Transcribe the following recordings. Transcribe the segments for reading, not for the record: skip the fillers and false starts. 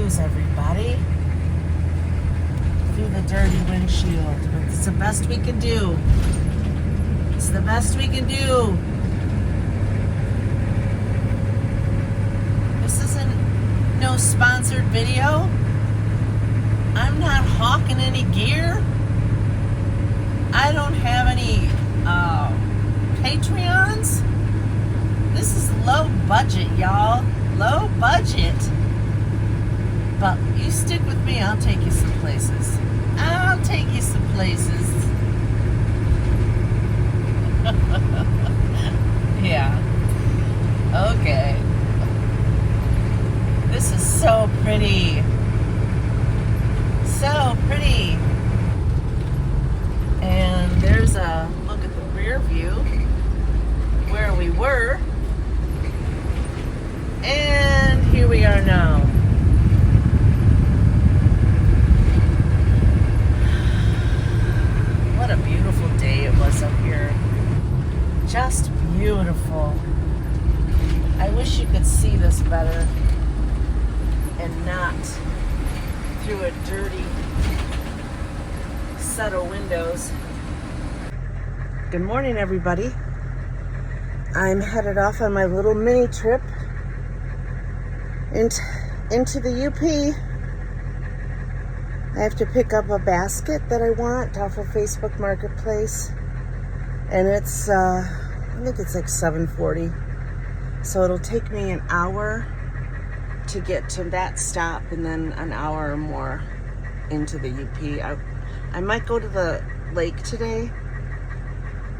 views, everybody. Through the dirty windshield. But it's the best we can do. It's the best we can do. This isn't no sponsored video. I'm not hawking any gear. I don't have any Patreons. This is low budget, y'all. Low budget. But you stick with me, I'll take you some places. I'll take you some places. Yeah. Okay. This is so pretty. So pretty. And there's a look at the rear view where we were. And here we are now. What a beautiful day it was up here. Just beautiful. I wish you could see this better and not through a dirty set of windows. Good morning, everybody. I'm headed off on my little mini trip into the UP. I have to pick up a basket that I want off of Facebook Marketplace, and it's I think it's like 7:40, so it'll take me an hour to get to that stop, and then an hour or more into the UP. I might go to the lake today,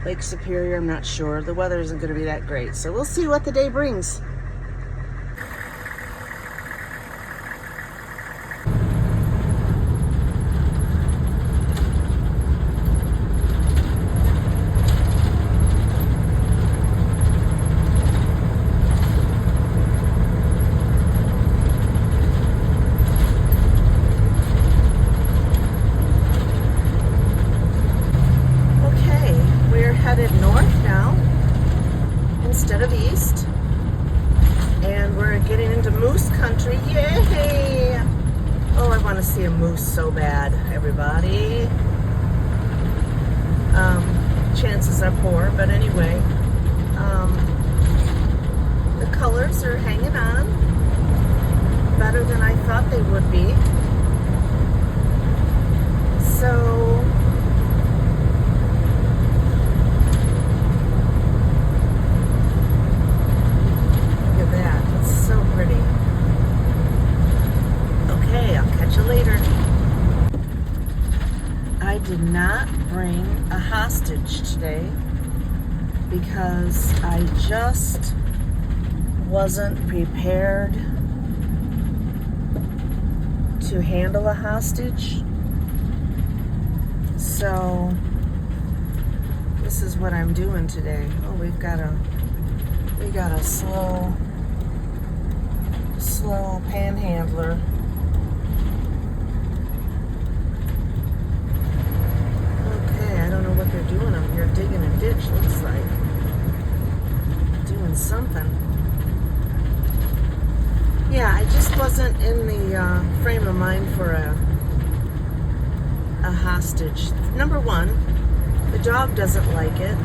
Lake Superior. I'm not sure. The weather isn't going to be that great, so we'll see what the day brings. Headed north now instead of east, and we're getting into moose country. Yay! Oh, I want to see a moose so bad, everybody. Chances are poor, but anyway, the colors are hanging on better than I thought they would be. So so pretty. Okay, I'll catch you later. I did not bring a hostage today because I just wasn't prepared to handle a hostage. So this is what I'm doing today. Oh, we got a slow panhandler. Okay, I don't know what they're doing up here. Digging a ditch, looks like. Doing something. Yeah, I just wasn't in the frame of mind for a hostage. Number one, the dog doesn't like it.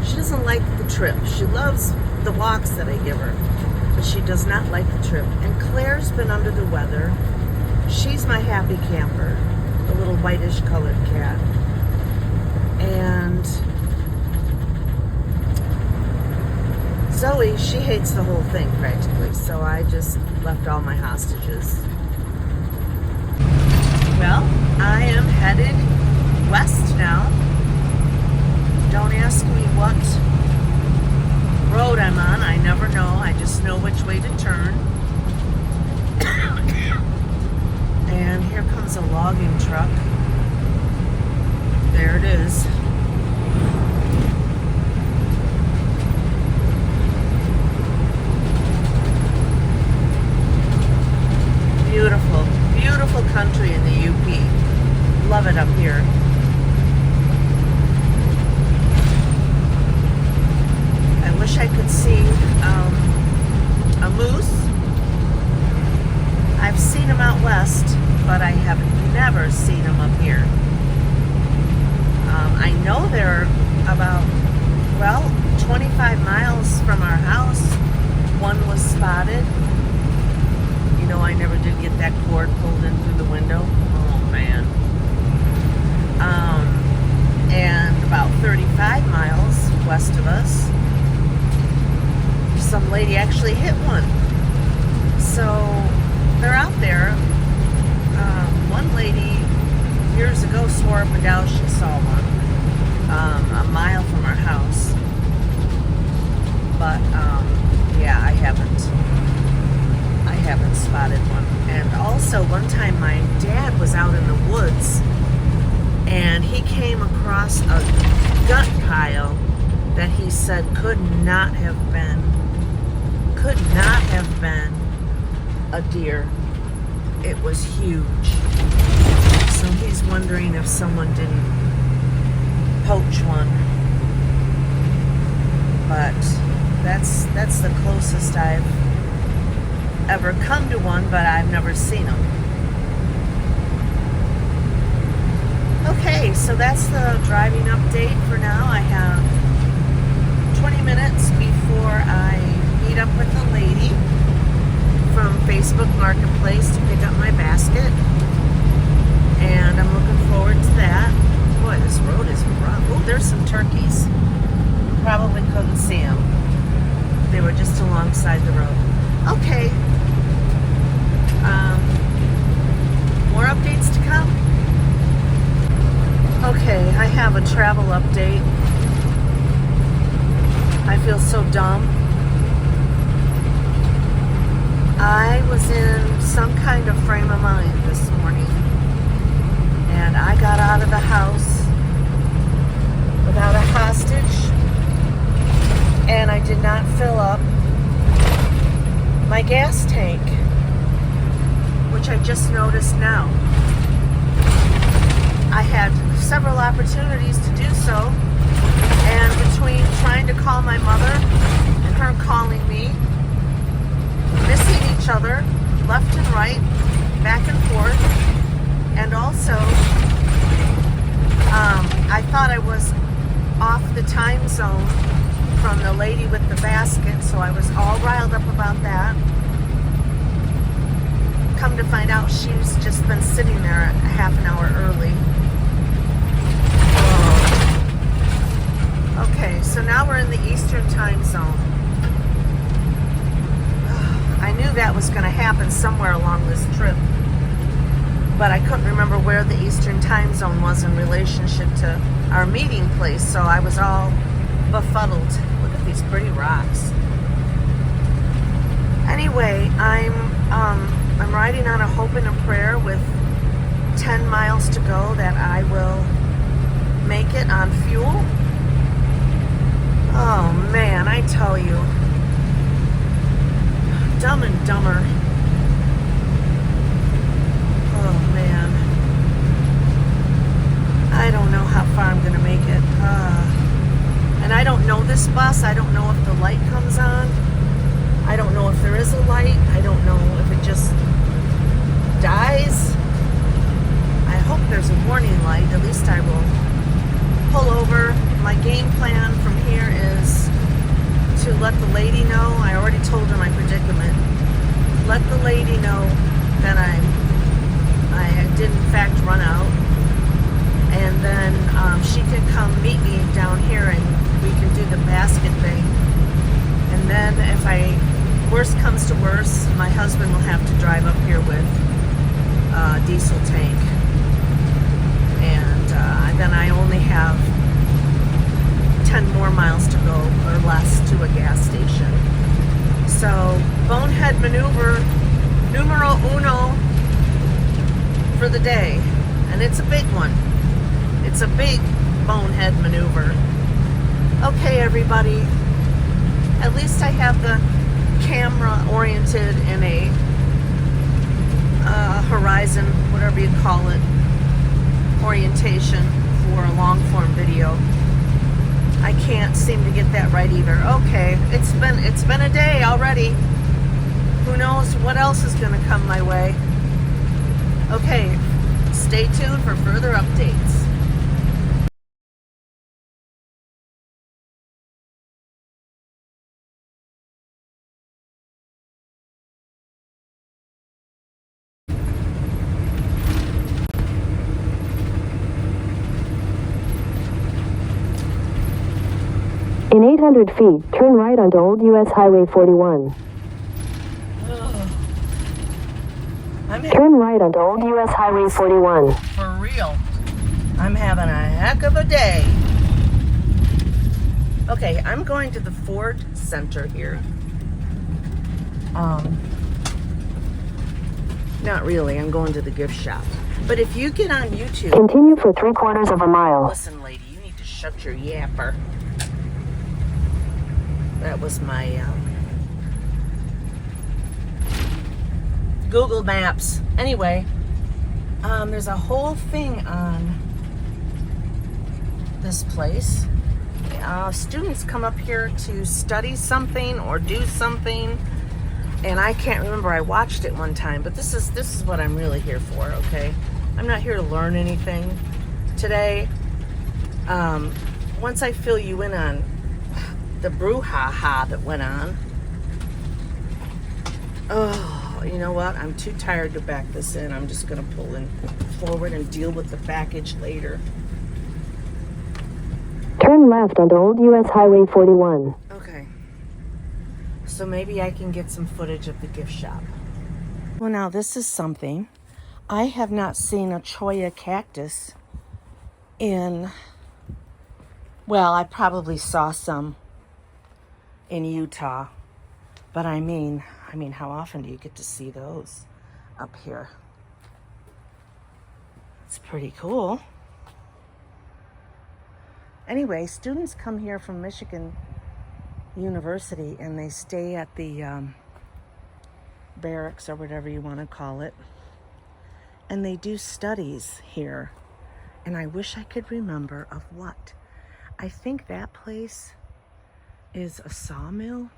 She doesn't like the trip. She loves the walks that I give her, but she does not like the trip. And Claire's been under the weather. She's my happy camper, the little whitish colored cat. And Zoe, she hates the whole thing practically, so I just left all my hostages. Well, I am headed west now. Don't ask me what road I'm on. I never know. I just know which way to turn. And here comes a logging truck. There it is. Beautiful, beautiful country in the UP. Love it up here. I wish I could see a moose, but I have never seen them up here. I know they're about, 25 miles from our house. One was spotted. You know, I never did get that cord pulled in through the window. Oh, man. And about 35 miles west of us, some lady actually hit one. So they're out there. One lady years ago swore up and down she saw one a mile from our house. But yeah, I haven't spotted one. And also one time my dad was out in the woods and he came across a gut pile that he said could not have been a deer. It was huge. So he's wondering if someone didn't poach one. But that's the closest I've ever come to one, but I've never seen them. Okay, so that's the driving update for now. I have 20 minutes before I meet up with a lady from Facebook Marketplace to pick up my basket. And I'm looking forward to that. Boy, this road is rough. Oh, there's some turkeys. Probably couldn't see them. They were just alongside the road. Okay. More updates to come. Okay, I have a travel update. I feel so dumb. I was in some kind of frame of mind this morning, and I got out of the house without a hostage, and I did not fill up my gas tank, which I just noticed now. I had several opportunities to do so, and between trying to call my mother and her calling me, missing each other left and right, back and forth, and also I thought I was off the time zone from the lady with the basket, so I was all riled up about that. Come to find out, she's just been sitting there a half an hour early. Okay, so now we're in the Eastern time zone. I knew that was going to happen somewhere along this trip, but I couldn't remember where the Eastern time zone was in relationship to our meeting place, so I was all befuddled. Look at these pretty rocks. Anyway, I'm riding on a hope and a prayer with 10 miles to go that I will make it on fuel. Oh man, I tell you, Dumb and Dumber. Oh man, I don't know how far I'm gonna make it. And I don't know this bus. I don't know if the light comes on. I don't know if there is a light. I don't know if it just dies. I hope there's a warning light. At least I will pull over. My game plan from here is to let the lady know. I already told her my predicament. Let the lady know that I did in fact run out, and then she can come meet me down here and we can do the basket thing. And then if worst comes to worst, my husband will have to drive up here with a diesel tank, and then I only have 10 more miles to go or less to a gas station. So bonehead maneuver numero uno for the day, and it's a big one. It's a big bonehead maneuver. Okay, everybody, at least I have the camera oriented in a horizon, whatever you call it, orientation for a long form video. I can't seem to get that right either. Okay, it's been a day already. Who knows what else is going to come my way. Okay, stay tuned for further updates. In 800 feet, turn right onto Old U.S. Highway 41. Turn right onto Old U.S. Highway 41. For real. I'm having a heck of a day. Okay, I'm going to the Ford Center here. Not really. I'm going to the gift shop. But if you get on YouTube... Continue for 3/4 of a mile. Listen, lady, you need to shut your yapper. That was my Google Maps. Anyway, there's a whole thing on this place. Students come up here to study something or do something, and I can't remember. I watched it one time, but this is what I'm really here for. Okay, I'm not here to learn anything today. Once I fill you in on the brouhaha that went on, oh, you know what? I'm too tired to back this in. I'm just gonna pull in forward and deal with the package later. Turn left onto Old U.S. Highway 41. Okay. So maybe I can get some footage of the gift shop. Well, now this is something. I have not seen a cholla cactus in, well, I probably saw some in Utah, but I mean, how often do you get to see those up here? It's pretty cool. Anyway, students come here from Michigan University and they stay at the barracks or whatever you want to call it, and they do studies here. And I wish I could remember of what. I think that place is a sawmill.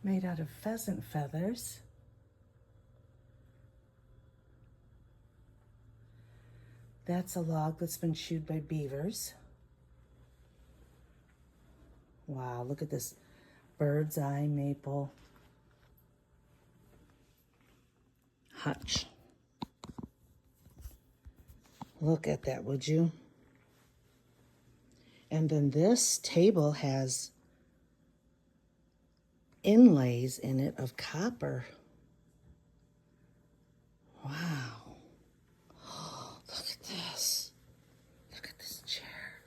Made out of pheasant feathers. That's a log that's been chewed by beavers. Wow, look at this bird's eye maple hutch. Look at that, would you? And then this table has inlays in it of copper. Wow. Oh, look at this. Look at this chair.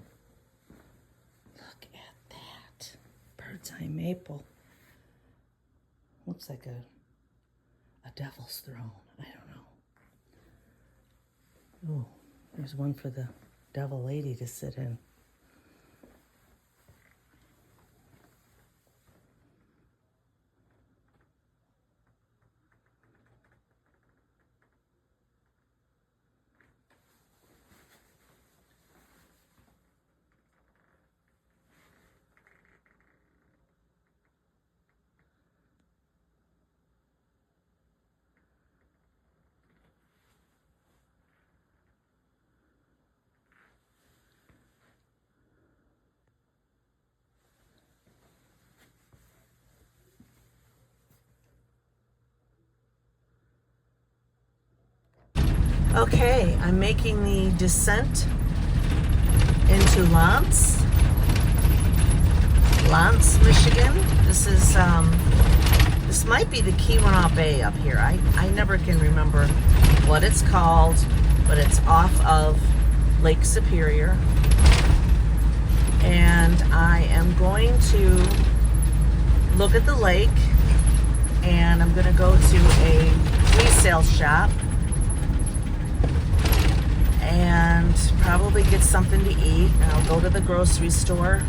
Look at that. Bird's eye maple. Looks like a devil's throne. I don't know. Oh, there's one for the devil lady to sit in. Okay, I'm making the descent into Lance, Michigan. This is this might be the Keweenaw Bay up here. I never can remember what it's called, but it's off of Lake Superior. And I am going to look at the lake, and I'm going to go to a resale shop and probably get something to eat. And I'll go to the grocery store.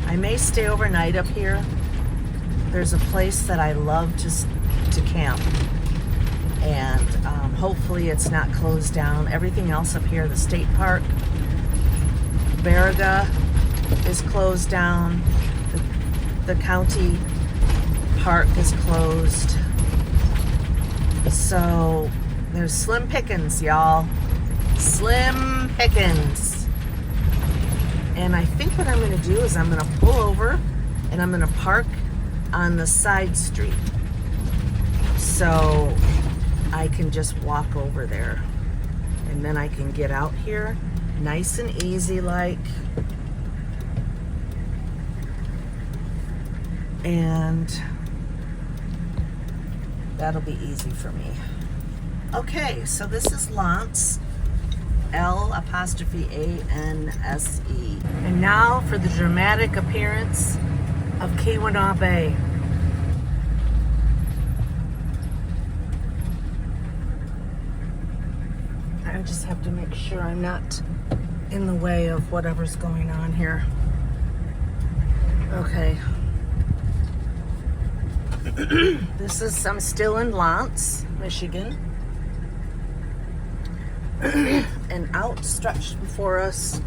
I may stay overnight up here. There's a place that I love to camp, and hopefully it's not closed down. Everything else up here, the state park, Baraga, is closed down. The county park is closed. So there's slim pickings, y'all. Slim pickings. And I think what I'm going to do is I'm going to pull over and I'm going to park on the side street so I can just walk over there, and then I can get out here nice and easy like, and that'll be easy for me. Okay, so this is Lance, L'Anse. And now for the dramatic appearance of Keweenaw Bay. I just have to make sure I'm not in the way of whatever's going on here. Okay. I'm still in Lance, Michigan. And outstretched before us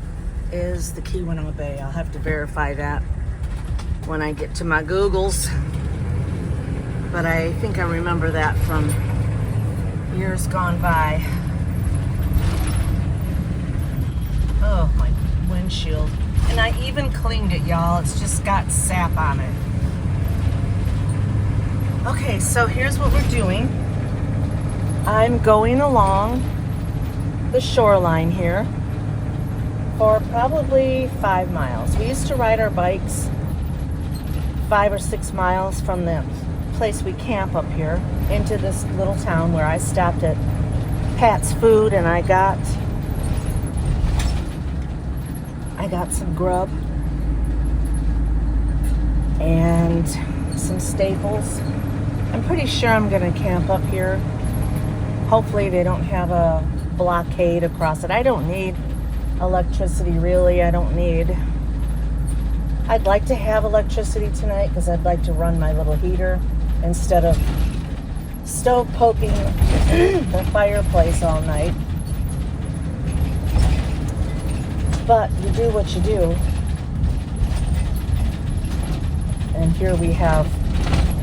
is the Keweenaw Bay. I'll have to verify that when I get to my Googles. But I think I remember that from years gone by. Oh, my windshield. And I even cleaned it, y'all. It's just got sap on it. Okay, so here's what we're doing. I'm going along the shoreline here for probably 5 miles. We used to ride our bikes 5 or 6 miles from the place we camp up here into this little town where I stopped at Pat's Food and I got some grub and some staples. I'm pretty sure I'm gonna camp up here. Hopefully they don't have a blockade across it. I don't need electricity, really. I'd like to have electricity tonight because I'd like to run my little heater instead of stove poking the fireplace all night. But you do what you do. And here we have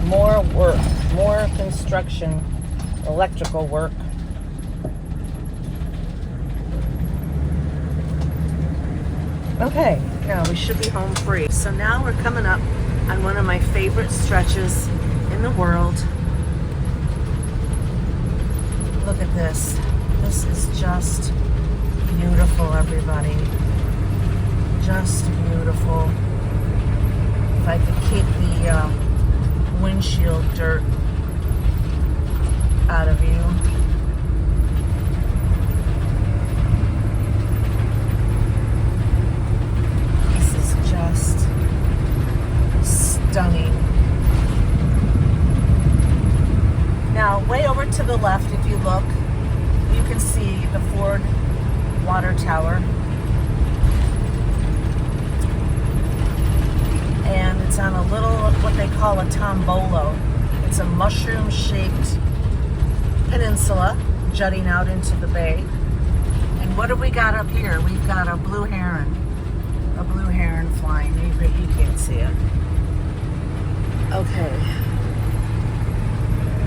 more work, more construction, electrical work. Okay, now we should be home free. So now we're coming up on one of my favorite stretches in the world. Look at this. This is just beautiful, everybody. Just beautiful. If I could keep the windshield dirt out of you. This is just stunning. Now, way over to the left, if you look, you can see the Ford water tower. And it's on a little, what they call a tombolo. It's a mushroom-shaped peninsula jutting out into the bay. And what have we got up here? We've got a blue heron. A blue heron flying. You can't see it. Okay.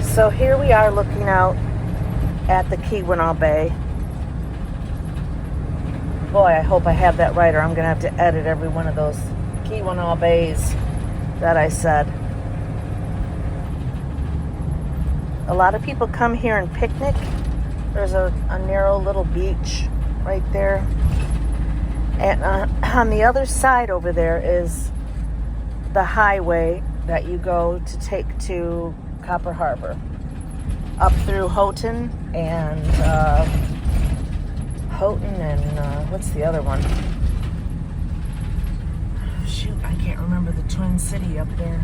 So here we are looking out at the Keweenaw Bay. Boy, I hope I have that right, or I'm going to have to edit every one of those Keweenaw Bays that I said. A lot of people come here and picnic. There's a narrow little beach right there. And on the other side over there is the highway that you go to take to Copper Harbor. Up through Houghton and what's the other one? Shoot, I can't remember the Twin City up there.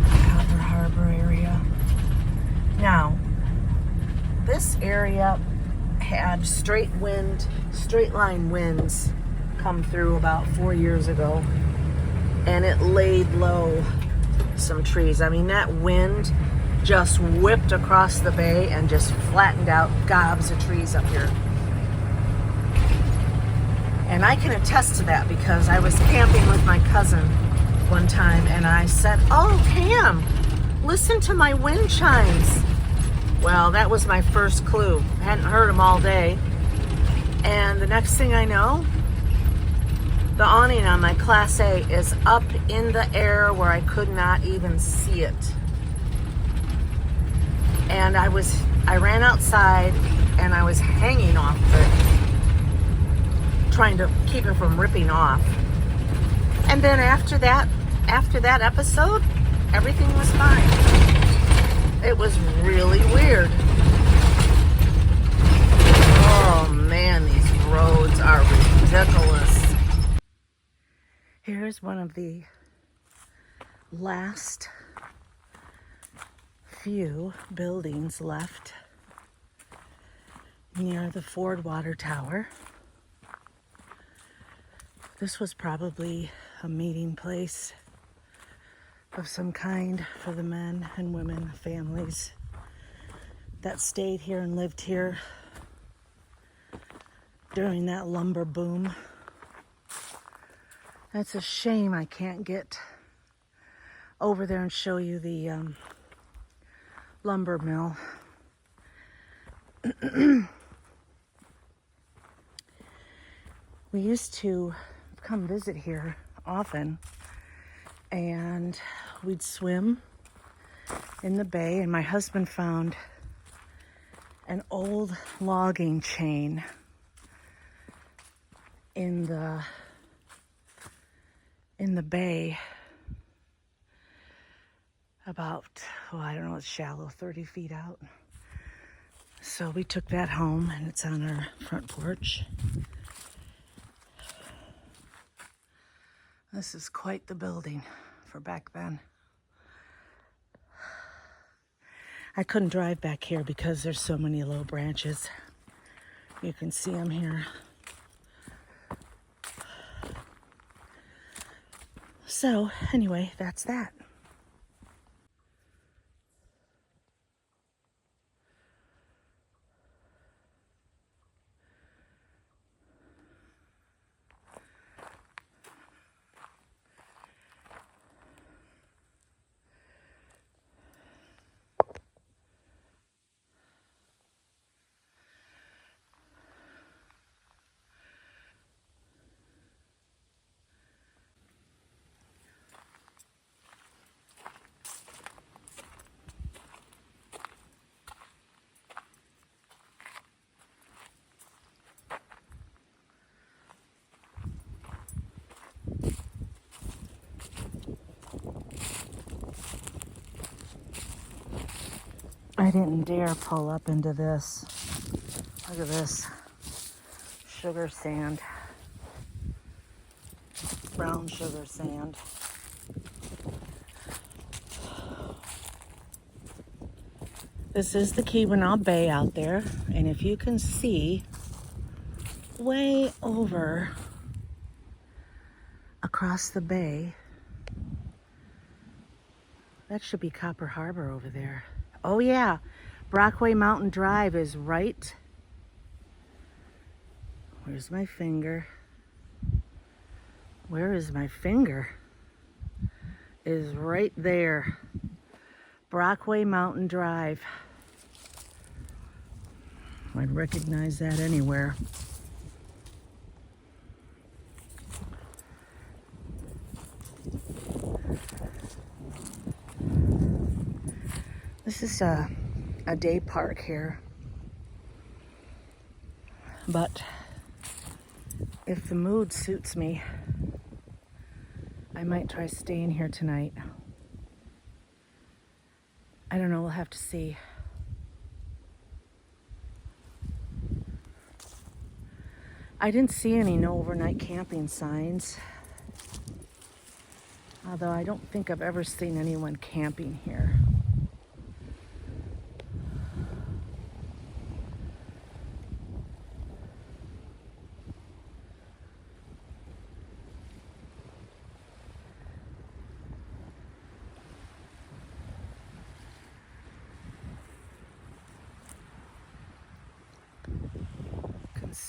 Copper Harbor area. Now, this area had straight line winds come through about 4 years ago, and it laid low some trees. I mean, that wind just whipped across the bay and just flattened out gobs of trees up here. And I can attest to that because I was camping with my cousin one time, and I said, "Oh, Cam, listen to my wind chimes." Well, that was my first clue. I hadn't heard them all day. And the next thing I know, the awning on my Class A is up in the air where I could not even see it. And I ran outside and I was hanging off of it, trying to keep it from ripping off. And then after that episode, everything was fine. It was really weird. Oh man, these roads are ridiculous. Here's one of the last few buildings left near the Ford Water Tower. This was probably a meeting place of some kind for the men and women, families that stayed here and lived here during that lumber boom. It's a shame I can't get over there and show you the lumber mill. We used to come visit here often, and we'd swim in the bay, and my husband found an old logging chain in the bay about, I don't know, it's shallow, 30 feet out. So we took that home, and it's on our front porch. This is quite the building for back then. I couldn't drive back here because there's so many low branches. You can see them here. So anyway, that's that. I didn't dare pull up into this. Look at this. Sugar sand. Brown sugar sand. This is the Keweenaw Bay out there, and if you can see way over across the bay, that should be Copper Harbor over there. Oh yeah, Brockway Mountain Drive is right. Where's my finger? Where is my finger? Is right there. Brockway Mountain Drive. I'd recognize that anywhere. This is a day park here, but if the mood suits me, I might try staying here tonight. I don't know, we'll have to see. I didn't see any no overnight camping signs, although I don't think I've ever seen anyone camping here.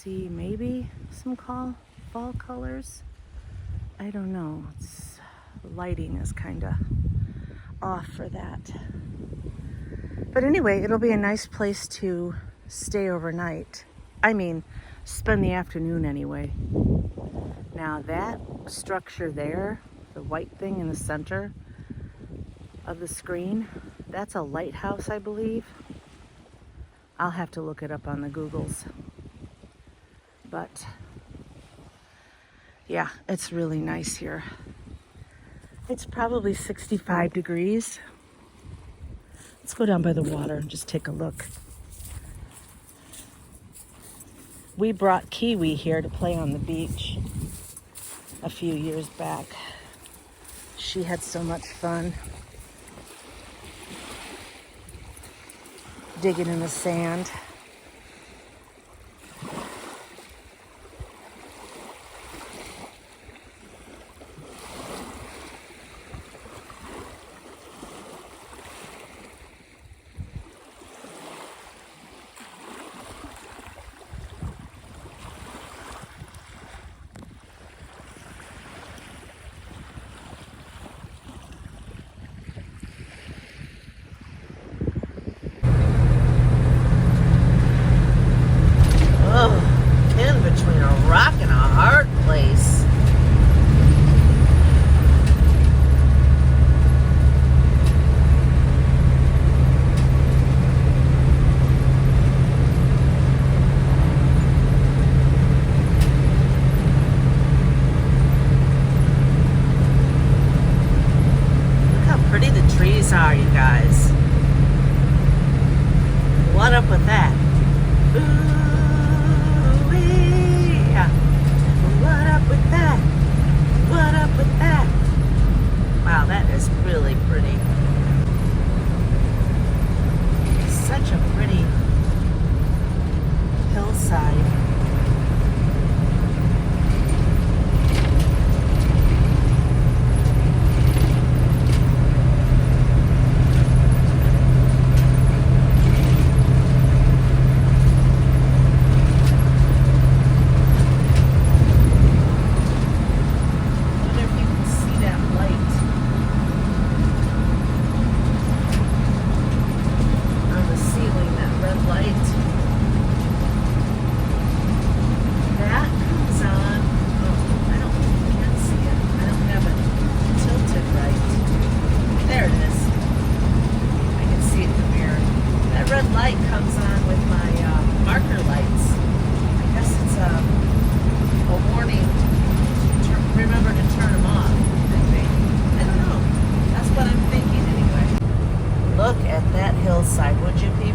see maybe some fall colors. I don't know. The lighting is kind of off for that. But anyway, it'll be a nice place to stay overnight. I mean, spend the afternoon anyway. Now that structure there, the white thing in the center of the screen, that's a lighthouse, I believe. I'll have to look it up on the Googles. But yeah, it's really nice here. It's probably 65 degrees. Let's go down by the water and just take a look. We brought Kiwi here to play on the beach a few years back. She had so much fun digging in the sand. In between a rock and a hard place. Look how pretty the trees are, you guys. What up with that? Ooh. What up with that? What up with that? Wow, that is really pretty. Such a pretty hillside. Hillside, would you be?